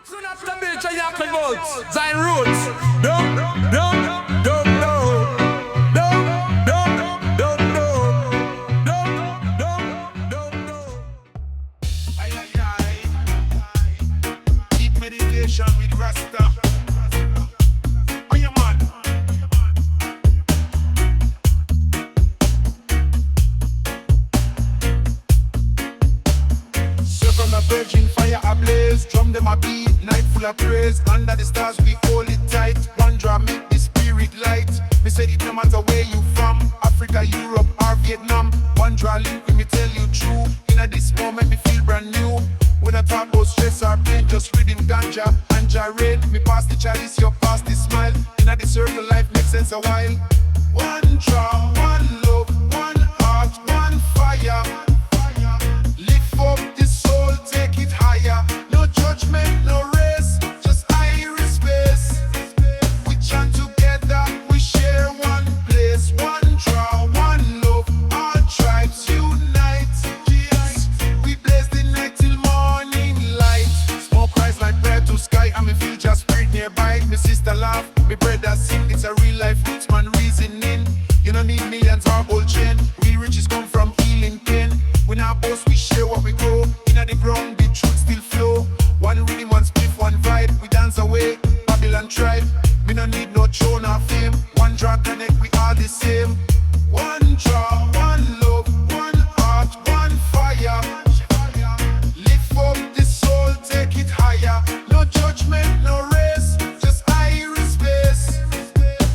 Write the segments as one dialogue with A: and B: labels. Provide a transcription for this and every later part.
A: Soon after Bill Chayak votes, Zion Roots. Don't, don't, don't, don't, don't, don't, don't, don't.
B: Aye, aye, aye. Deep meditation with Rasta. Oh, yeah, man. Circle a virgin fire ablaze. Drum them a beat, night full of praise. Under the stars we hold it tight. One drop make the spirit light. Me said it no matter where you from, Africa, Europe or Vietnam. One draw link with me tell you true. In this moment me feel brand new. When I talk about stress or pain, just rhythm ganja and gyrate. Me pass the chalice, you pass the smile. In the circle life makes sense a while. One draw, one love, one heart, one fire. Lift up the soul, take it higher. No judgment, no race, just iris space. We chant together, we share one place. One draw, one love, all tribes unite. Yes, we blaze the night till morning light. Smoke rise like prayer to sky, and me feel just spirit nearby. Me sister laugh, me brother sing. It's a real life roots man reasoning. You don't need millions or gold chain. Real riches come from healing pain. We not boast, we share what we grow. Inna the ground, the truth still flow. One rhythm, one spliff, one vibe. We dance away, Babylon tribe. Me no need no throne or fame. One draw connect, we all the same. One draw, one love, one heart, one fire. Lift up the soul, take it higher. No judgment, no race, just iris space.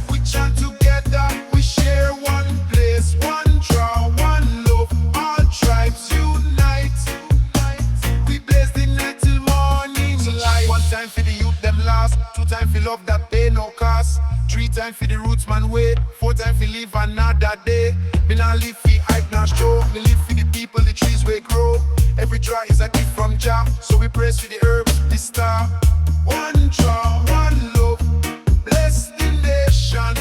B: We chant together, we share one place. One draw, one love, all tribes unite. We blaze the night till morning light. One time for the youth, them last. Two time for love that pay no cost. Three time for the roots man wait. Four time for live another day. Me not live for hype, not show. Me live for the people, the trees we grow. Every draw is a gift from Jah, so we praise for the herbs, the star. One draw, one love, bless the nation.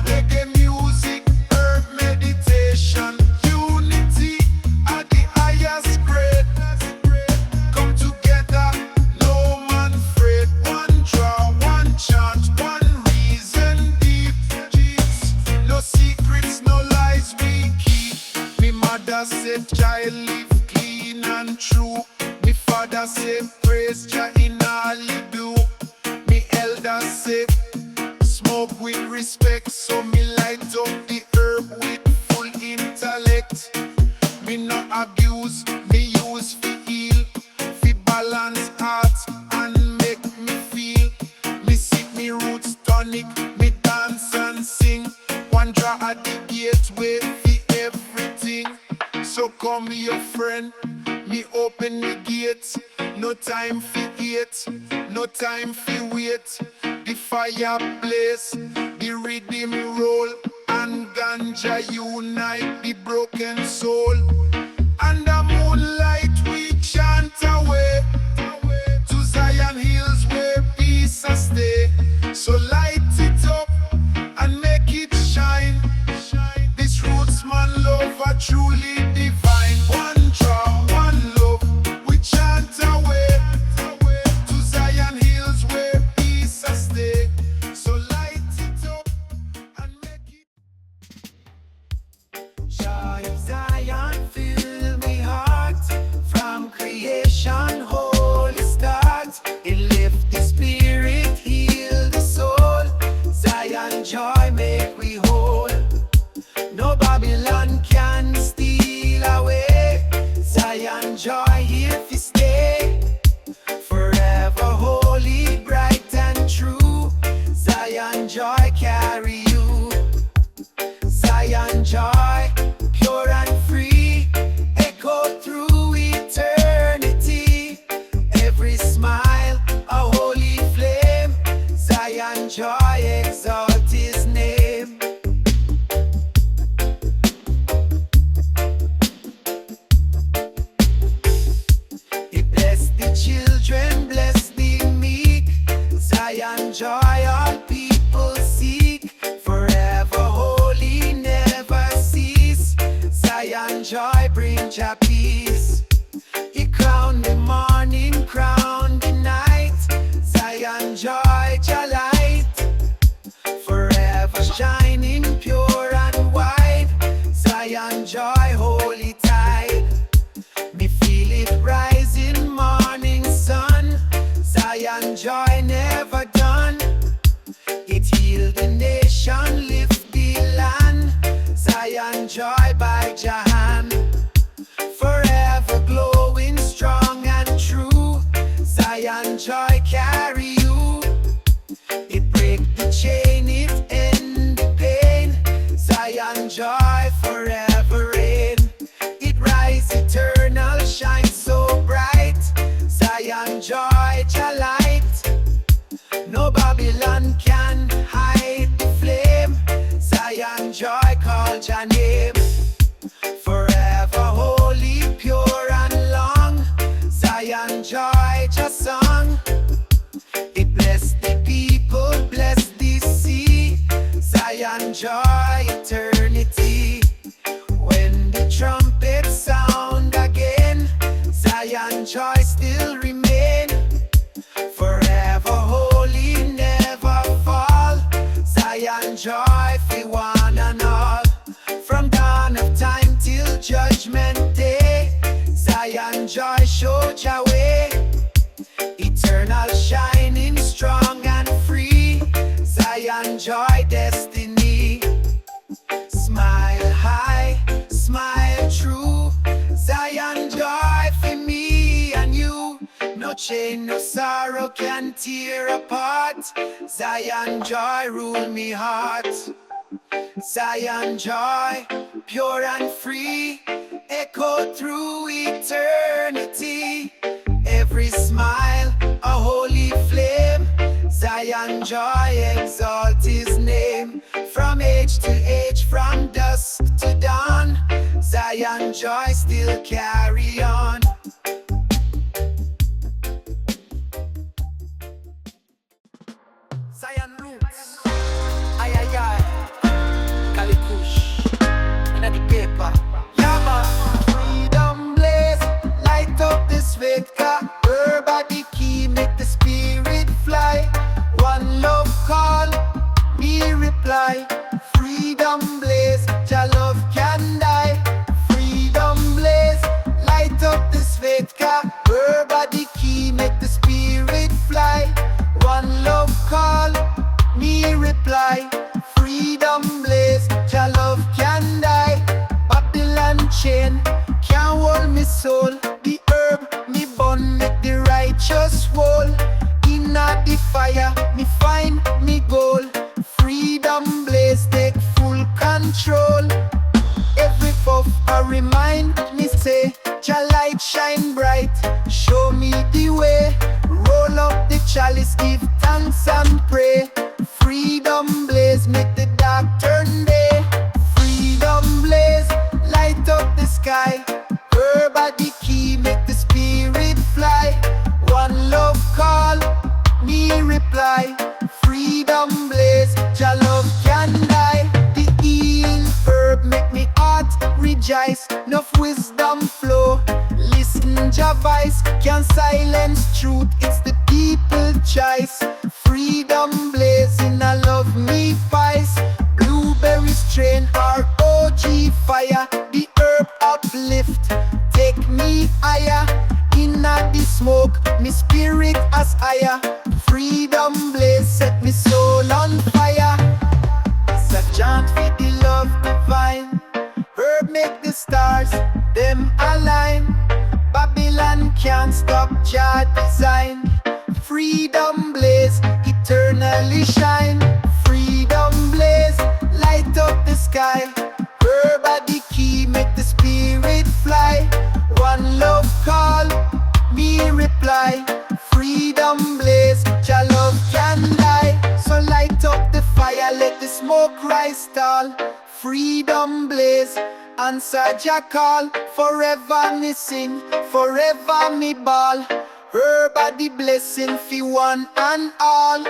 B: Reggae music, herb meditation. Unity at the highest grade. Come together, no man afraid. One draw, one chant, one reason deep. No secrets, no lies we keep. Me mother said, child live clean and true. Me father said, praise Jah in all you do. Me elder said, smoke with respect. So me light up the herb with full intellect. Me not abuse, me use fi heal, fi balance heart and make me feel. Me sip me roots tonic, me dance and sing. One draw at the gateway fi everything. So come your friend, me open the gate. No time fi hate, no time fi wait. The fire blaze, the rhythm roll, and ganja unite the broken soul. Under moonlight we chant away to Zion hills where peace a stay. So light it up and make it shine. This roots man love are truly divine. One draw, one love, we chant away to Zion hills where peace a stay. So light it up and make it.
C: Joy of Zion. joy never done. It healed the nation, lift the land. Zion joy by Jahan, forever glowing, strong and true. Zion joy carry you. It break the chain, it end the pain. Zion joy forever reign. It rise eternal, shine so bright. Zion joy, Jah light. No Babylon can hide the flame. Zion joy, call Jah name. Forever holy, pure and long. Zion joy, Jah song. It bless the people, bless the sea. Zion joy, eternity. When the trumpet sound again, Zion joy still remain. Forever holy, never fall. Zion joy for one and all. From dawn of time till judgment day, Zion joy show Jah way. Eternal shining, strong and free. Zion joy destiny. Smile high, smile true. Zion joy for me and you. No chain, no sorrow can tear apart. Zion joy rule me heart. Zion joy, pure and free, echo through eternity. Every smile, a holy flame. Zion joy, exalt his name. From age to age, from dusk to dawn, Zion joy still carry on. Zion roots, ay ay ay, Kalikush, inna the paper. Yama, freedom blaze, light up this Vedka. Her body key, make the spirit fly. One love call, me reply. Freedom blaze, Jah love can die. Freedom blaze, light up this Vedka. Her body key, make the spirit fly. One love call, me reply. Freedom blaze, Jah love can die. Babylon chain can't hold me soul. The herb me bun make the righteous whole. Inna the fire me find me goal. Freedom blaze take full control. Every puff I remind me say, Jah light shine bright, show me the way. Roll up the chalice, give thanks and pray. Freedom blaze, make the dark turn day. Freedom blaze, light up the sky. Her body key, make the spirit fly. One love call, me reply. Freedom blaze, Jah love can die. The healing herb make me heart rejoice. Enough wisdom flow, listen Jah voice. Can't silence truth, it's the people choice. Freedom blazing, I love me pies. Blueberry strain, ROG fire. The herb uplift, take me higher. Inna the smoke, me spirit as higher. Freedom blaze, set me soul on fire. It's a chant for the love divine. Herb make the stars, them align. Babylon can't stop Jah design. Freedom blaze, eternally shine. Freedom blaze, light up the sky. Her body key, make the spirit fly. One love call, me reply. Freedom blaze, Jah love can die. So light up the fire, let the smoke rise tall. Freedom blaze, answer Jah call. Forever me sing, forever me ball. Her body blessing for one and all.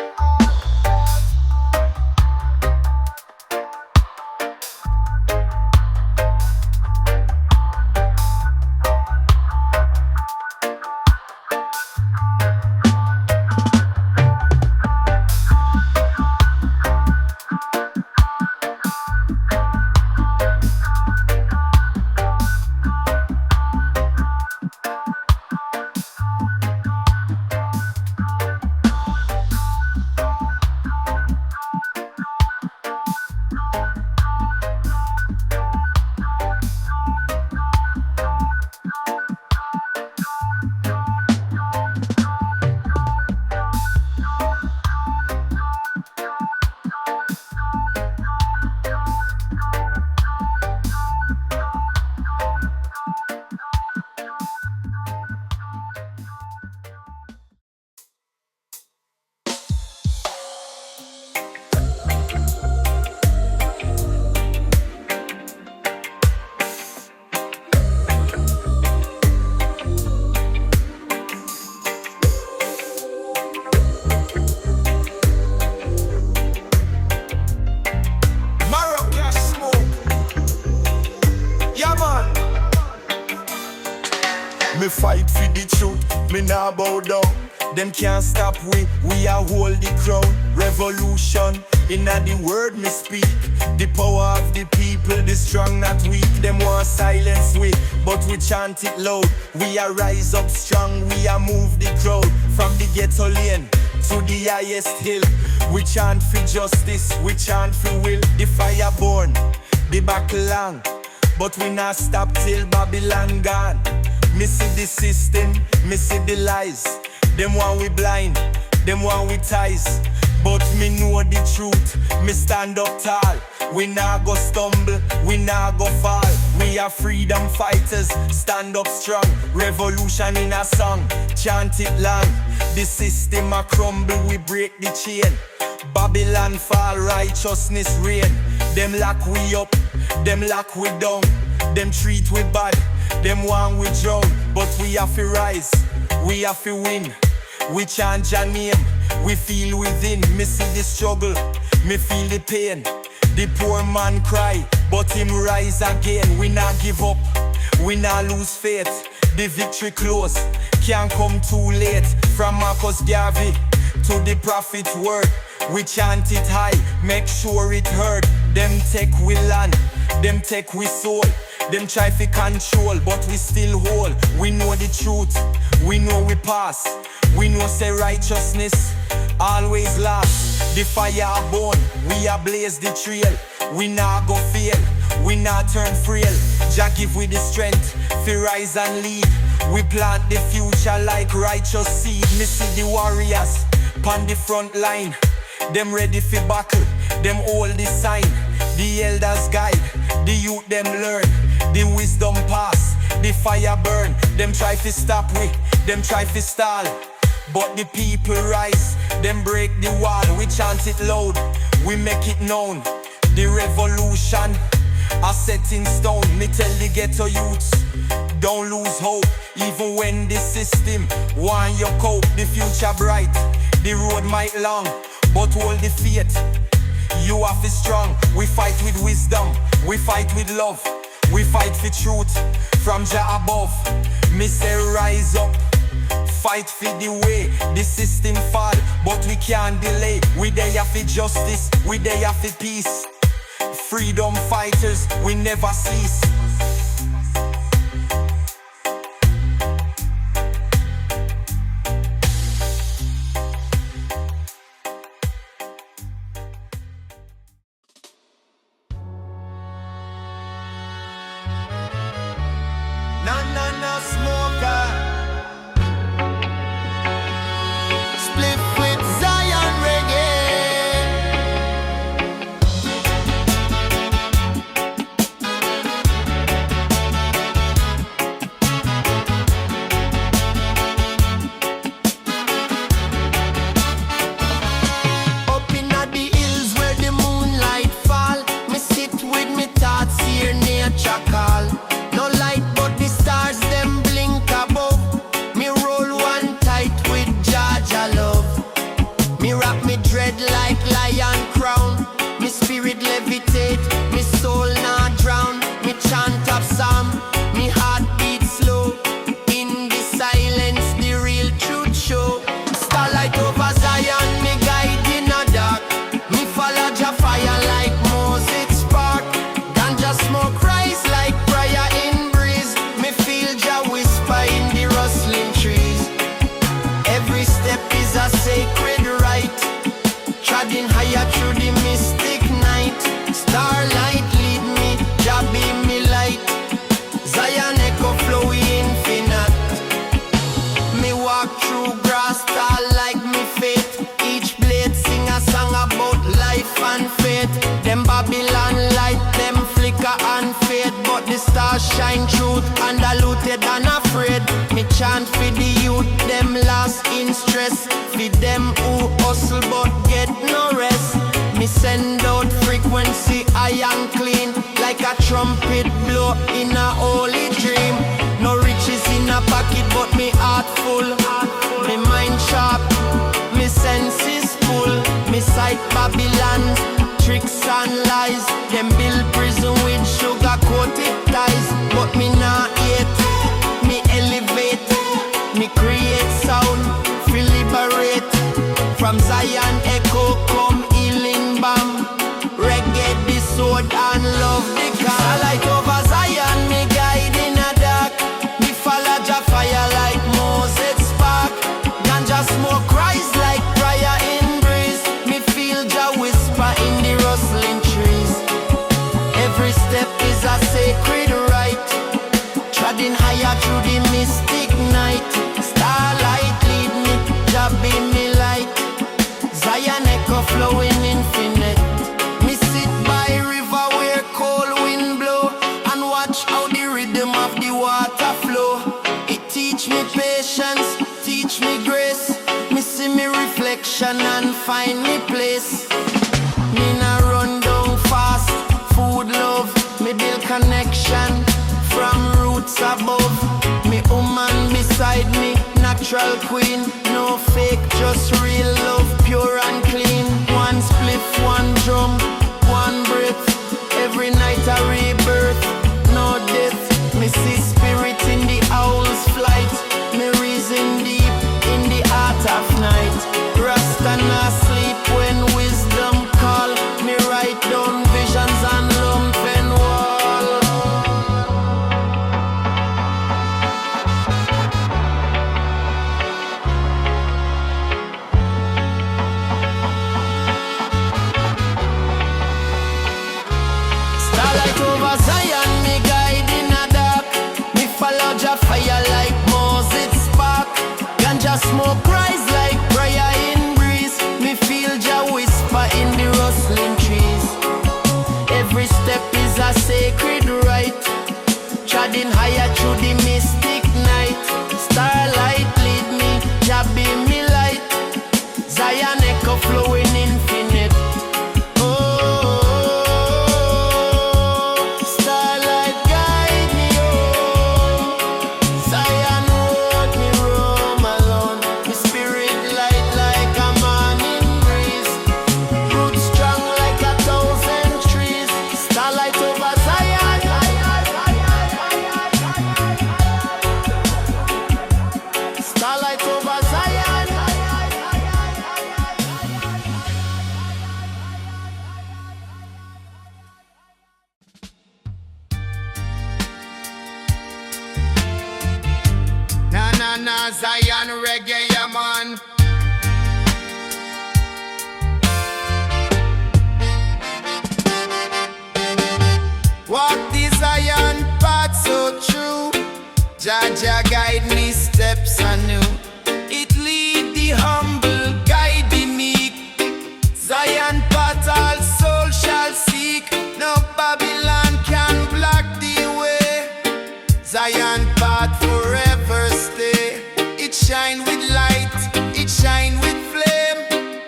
D: we nah bow down. Them can't stop we are hold the crown. Revolution, inna the word me speak. The power of the people, the strong not weak. Them want silence we, but we chant it loud. We are rise up strong, we are move the crowd. From the ghetto lane to the highest hill, we chant for justice, we chant for will. The fire burn, the battle long, but we not stop till Babylon gone. Me see the system, me see the lies. Them want we blind, them want we ties. But me know the truth, me stand up tall. We nah go stumble, we nah go fall. We are freedom fighters, stand up strong. Revolution in a song, chant it long. The system a crumble, we break the chain. Babylon fall, righteousness reign. Them lock we up, them lock we down. Them treat we bad, them want we drown. But we have to rise, we have to win. We chant your name, we feel within. Me see the struggle, me feel the pain. The poor man cry, but him rise again. We not give up, we not lose faith. The victory close, can't come too late. From Marcus Garvey to the prophet's word, we chant it high, make sure it heard. Them take we land, them take we soul. Them try to control, but we still hold. We know the truth, we know we pass. We know say righteousness always last. The fire burn, we ablaze the trail. We not go fail, we not turn frail. Jah give we the strength, fi rise and lead. We plant the future like righteous seed. Me see the warriors pon the front line. Them ready fi battle, them hold the sign. The elders guide, the youth them learn. The wisdom pass, the fire burn. Them try to stop we, them try to stall. But the people rise, them break the wall. We chant it loud, we make it known. The revolution, a set in stone. Me tell the ghetto youths, don't lose hope. Even when the system want you cope. The future bright, the road might long, but hold the faith, you have to strong. We fight with wisdom, we fight with love. We fight for truth from Jah above. Me say rise up, fight for the way. The system fall, but we can't delay. We there for justice, we there for peace. Freedom fighters, we never cease.
B: Na smoker. Split with Zion Reggae. Up in the hills where the moonlight fall, me sit with me thoughts here nature call. No light but the stars them blink above. Me roll one tight with Jaja love. Me wrap me dread like lion crown. Me spirit levitate, me soul not drown. Me chant up psalm, me heart beat slow. In the silence the real truth show. Starlight over Zion, me guide in the dark. Me follow Jah fire like Moses spark. Ganja smoke rise like prayer in breeze. Me feel Jah whisper in the rustling trees. Every step is a sacred rite, treading higher through the mystic night. Starlight lead me, Jah be me light. Zion echo flow infinite. Me walk through grass tall like me faith. Each blade sing a song about life and faith. Them Babylon light, them flicker and fade, but the stars shine truth, undiluted and afraid. Me chant for the youth, them lost in stress. For them who hustle but get no rest. Me send out frequency high and clean, like a trumpet blow in a holy dream. No riches in a pocket but me heart full. Me mind sharp, me senses full. Me sight Babylon, tricks and lies. Them build prison with sugar coated ties. But me not yet, me elevate, me create
C: connection and find me place. Me nah run down fast, food love, me build connection from roots above. Me woman beside me, natural queen, no fake, just real love, pure and clean. One spliff, one drum, one breath, every night a rebirth, no death. Me see spirit in the owl's flight, me reason deep in the heart of night. Rasta not sleep when wisdom call, me write down visions on lumpen wall. Starlight over Zion, me guide in a dark. Me follow Jah fire like Moses spark. Ganja smoke rise like prayer in breeze. Me feel Jah whisper in the rustling trees. Every step is a sacred rite, treading higher through the mystic night. Starlight lead me, Jah be me light. Zion echo flowing infinite. Starlight guide me home. Zion road me roam alone. Me spirit light like a morning breeze. Roots strong like 1,000 trees. Starlight over Zion. Starlight over Zion.
B: Na na na, Zion reggae, yeah man. Walk the Zion path so true. Jah Jah guide me steps anew. It lead the humble, guide the meek. Zion path all soul shall seek. No Babylon can block the way. Zion path forever stay. It shine with light, it shine with flame.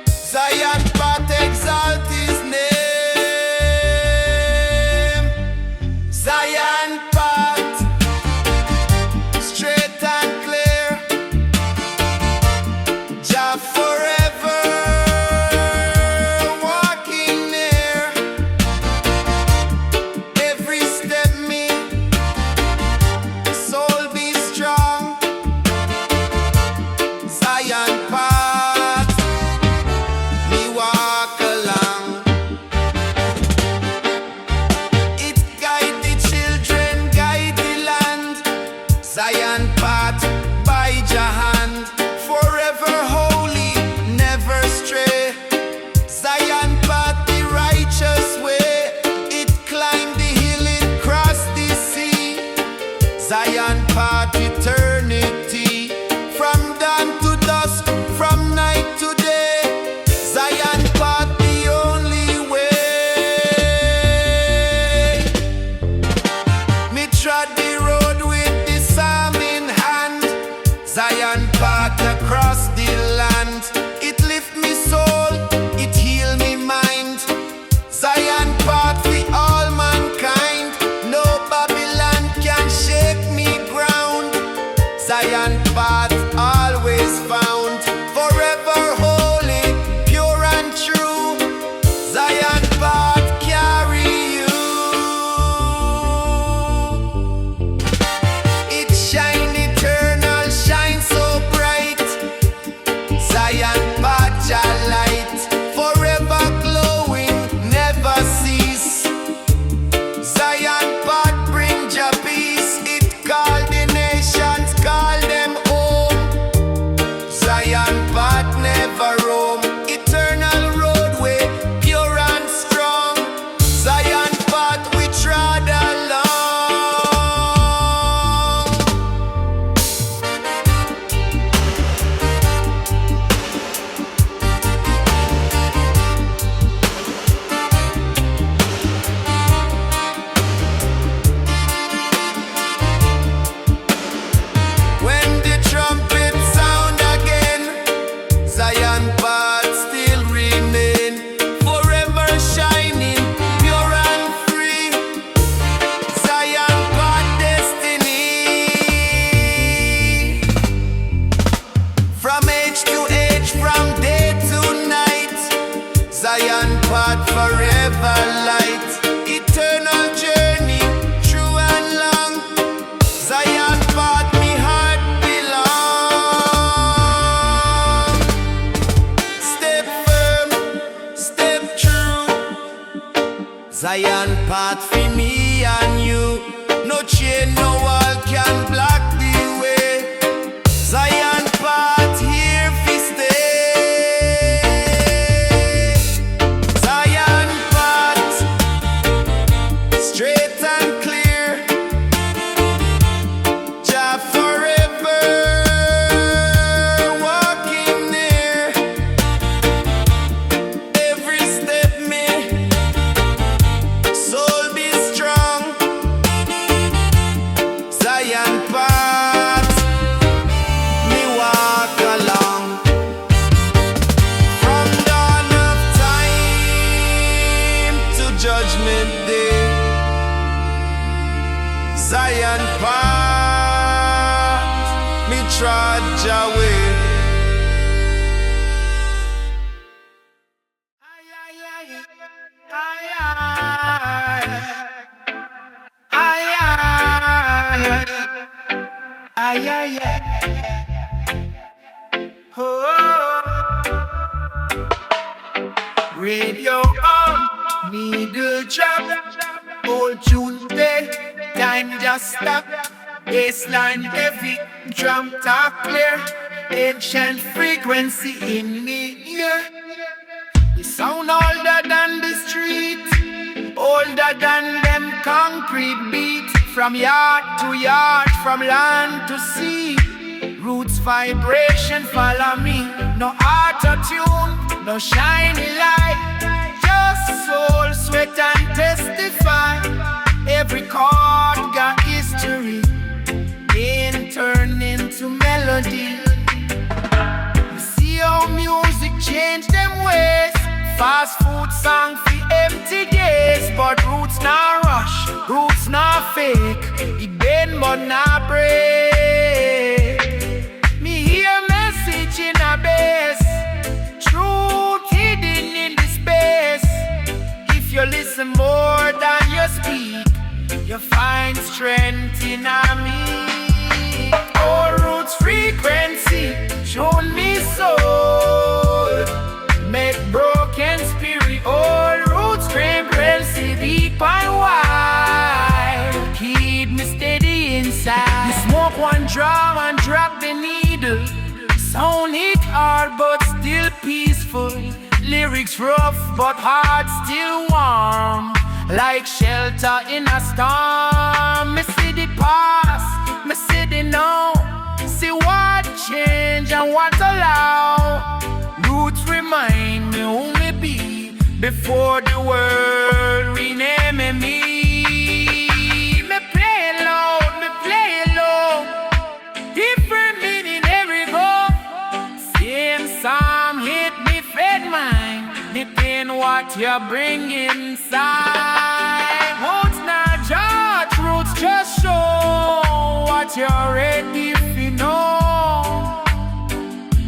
B: Zion path exalt his name. Zion path, straight and clear. Jah forever walking near. Every step me, soul be strong. Zion path, me walk along. It guide the children, guide the land. Zion path by Jah hand, forever holy, never stray. Zion path the righteous way. It climb the hill, it cross the sea. Zion path eternity, from dawn to dusk, from night to day. Zion path the only way. Me trod the road with the psalm in hand. Zion path across the land. It lift me soul, it heal me mind. Zion path for all mankind. No Babylon can shake me ground. Zion path always found, forever holy, pure and true. Zion path carry you. It shine eternal, shine so bright. Zion path Jah light, forever glowing, never cease. Zion path bring Jah peace. It call the nations, call them home. Zion path never roam, eternal roadway, pure and strong. Zion path we trod along. When the trumpet sound again, Zion path
D: Zion path for me and you. No chain, no wall can block the way. Zion path here fi stay. Zion path straight and clear. Jah forever walking near. Every step me soul be strong. Zion path me walk along. From dawn of time to judgment day. Zion path me trudge away.
C: Radio on, needle drop, old Tuesday, time just stop. Baseline heavy, drum talk clear, ancient frequency in me ear. The sound older than the street, older than them concrete beat. From yard to yard, from land to sea, roots vibration follow me. No auto-tune, no shiny light, just soul, sweat and testify. Every chord got history, then turn into melody. You see how music change them ways. Fast food song for empty days, but roots not rush, roots not fake. It bend but not break. Me hear message in a bass, truth hidden in the space. If you listen more than you speak, you find strength in me. All roots frequency, show me soul. Make broken spirit, all roots frequency, deep and wide. Keep me steady inside. Me smoke one drum and drop the needle. Sound hit hard but still peaceful. Lyrics rough but heart still warm. Like shelter in a storm. Me see the past, me see the now. See what change and what allow. Roots remind me who me be before the world rename me. Me play loud, me play low. Different meaning every go. Same song hit me fed mine. Depend what you bring inside. Roots not judge, roots just show what you're ready to know.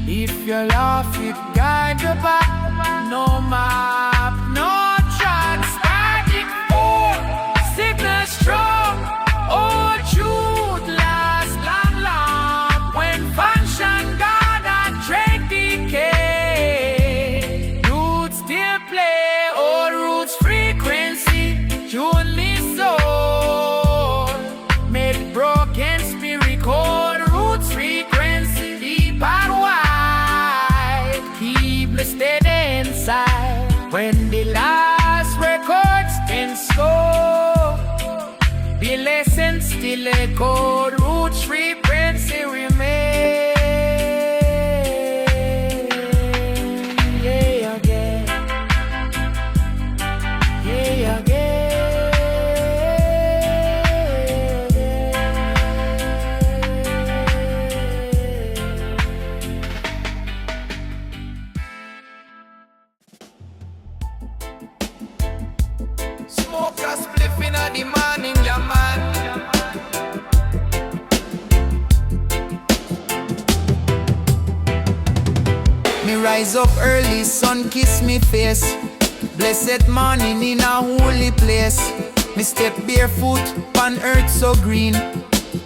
C: If you laugh, it guide you back. No map, no track. Static four, signal strong. All truth last long, long. When function God and trade decay, roots still play. All roots frequency, tune me soul. Make broken spirit cold. Roots frequency, deep and wide. Keep me steady inside. When the last records been scored, the lesson still echoed. Roots frequency remain. Yeah, again. Yeah, again.
D: Smoke a spliff in the morning, yeah man. Me rise up early, sun kiss me face. Blessed morning in a holy place. Me step barefoot on earth so green.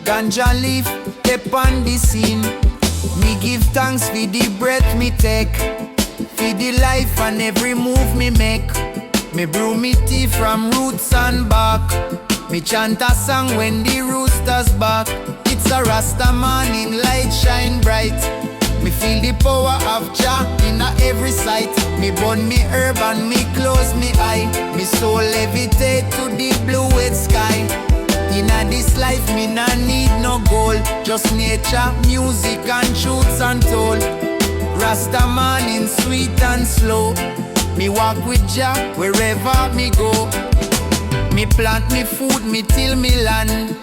D: Ganja leaf, step on the scene. Me give thanks for the breath me take, for the life and every move me make.
C: Me brew me tea from roots and bark. Me chant a song when the roosters bark. It's a Rasta morning, light shine bright. Me feel the power of Jah in every sight. Me burn me herb and me close me eye. Me soul levitate to the blue sky. In this life me nah need no gold, just nature, music and truths untold. Rasta morning sweet and slow. Me walk with Jah wherever me go. Me plant me food, me till me land.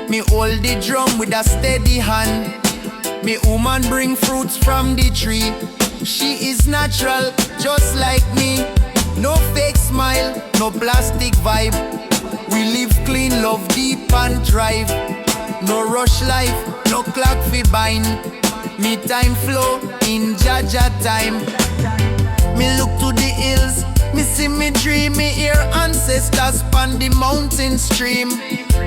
C: Me hold the drum with a steady hand. Me woman bring fruits from the tree. She is natural, just like me. No fake smile, no plastic vibe. We live clean, love deep and thrive. No rush life, no clock fi bind. Me time flow in Jaja time. Me look to the hills, me see me dream. Me hear ancestors pon the mountain stream.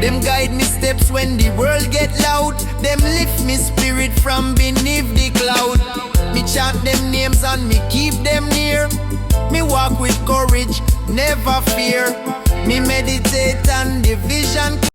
C: Them guide me steps when the world get loud. Them lift me spirit from beneath the cloud. Me chant them names and me keep them near. Me walk with courage, never fear. Me meditate and the vision clear.